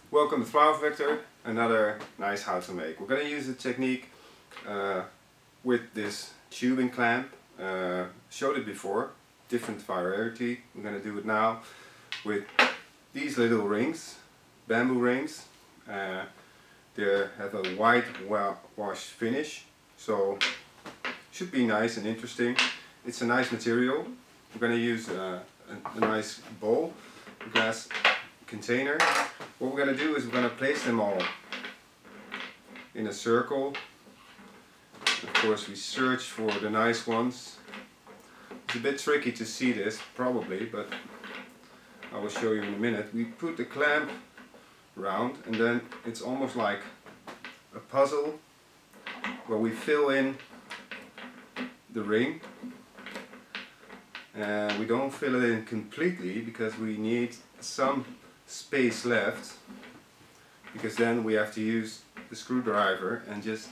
Welcome to Flower Vector, another nice how to make. We're going to use a technique with this tubing clamp. Showed it before, different variety. We're going to do it now with these little rings, bamboo rings. They have a white wash finish, so should be nice and interesting. It's a nice material. We're going to use a nice bowl, a glass container. What we're going to do is we're going to place them all in a circle. Of course we search for the nice ones. It's a bit tricky to see this probably, but I will show you in a minute. We put the clamp round and then it's almost like a puzzle where we fill in the ring. And we don't fill it in completely because we need some space left, because then we have to use the screwdriver and just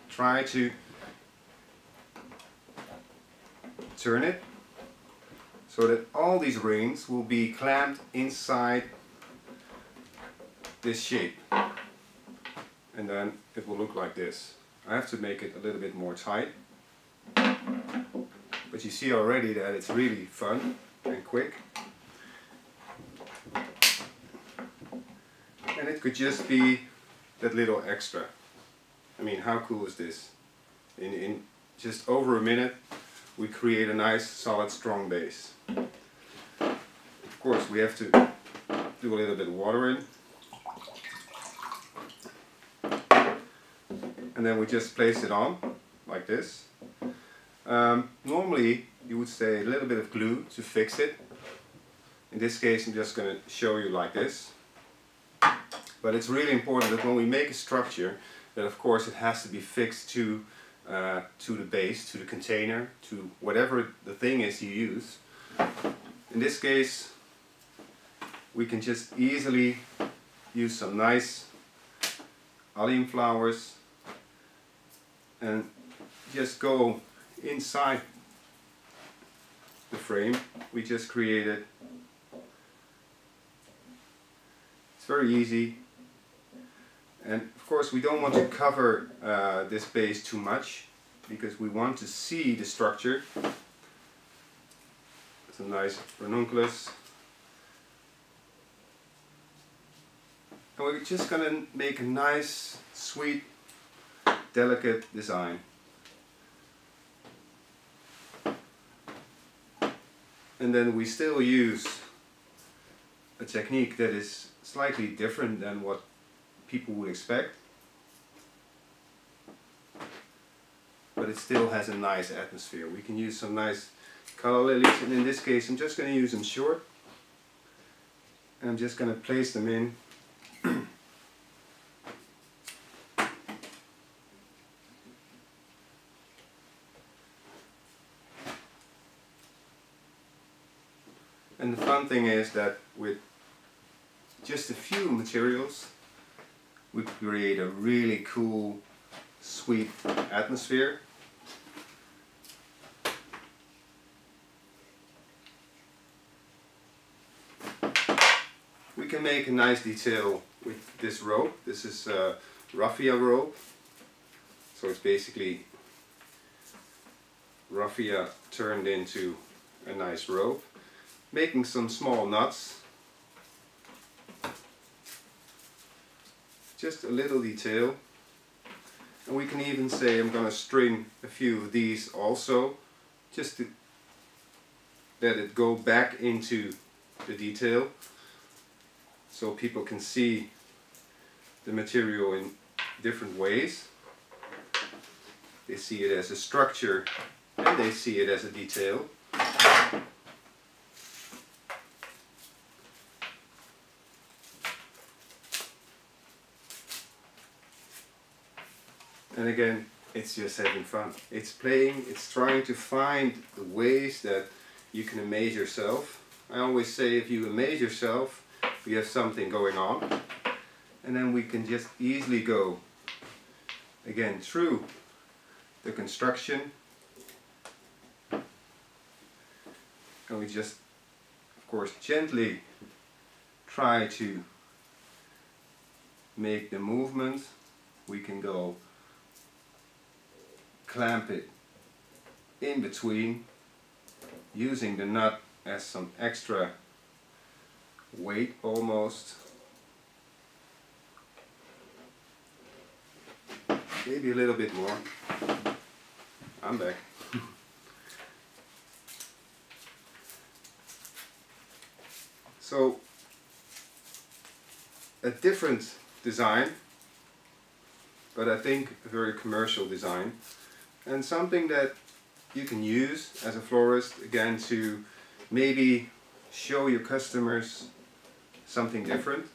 try to turn it so that all these rings will be clamped inside this shape, and then it will look like this. I have to make it a little bit more tight, but you see already that it's really fun and quick. And it could just be that little extra. I mean, how cool is this? In just over a minute we create a nice solid strong base. Of course we have to do a little bit of water in, and then we just place it on like this. Normally you would say a little bit of glue to fix it. In this case I'm just going to show you like this. But it's really important that when we make a structure, that of course it has to be fixed to the base, to the container, to whatever the thing is you use. In this case we can just easily use some nice allium flowers and just go inside the frame we just created. It's very easy. And of course we don't want to cover this base too much, because we want to see the structure. It's a nice ranunculus. And we're just going to make a nice, sweet, delicate design. And then we still use a technique that is slightly different than what people would expect, but it still has a nice atmosphere. We can use some nice color lilies, and in this case I'm just going to use them short, and I'm just going to place them in. And the fun thing is that with just a few materials we create a really cool, sweet atmosphere. We can make a nice detail with this rope. This is raffia rope. So it's basically raffia turned into a nice rope. Making some small knots. Just a little detail. And we can even say I'm going to string a few of these also, just to let it go back into the detail, so people can see the material in different ways. They see it as a structure and they see it as a detail. And again, it's just having fun. It's playing, it's trying to find the ways that you can amaze yourself. I always say if you amaze yourself, you have something going on. And then we can just easily go again through the construction. And we just, of course, gently try to make the movement, we can go clamp it in between, using the nut as some extra weight almost. Maybe a little bit more. I'm back. So, a different design, but I think a very commercial design, and something that you can use as a florist again to maybe show your customers something different.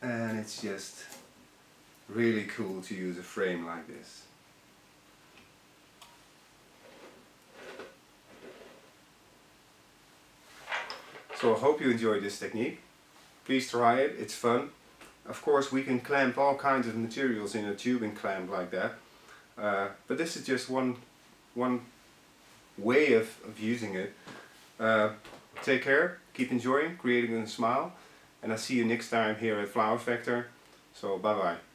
And it's just really cool to use a frame like this. So I hope you enjoyed this technique. Please try it, it's fun. Of course we can clamp all kinds of materials in a tubing clamp like that. But this is just one way of using it. Take care, keep enjoying, creating a smile. And I'll see you next time here at Flower Factor. So bye bye.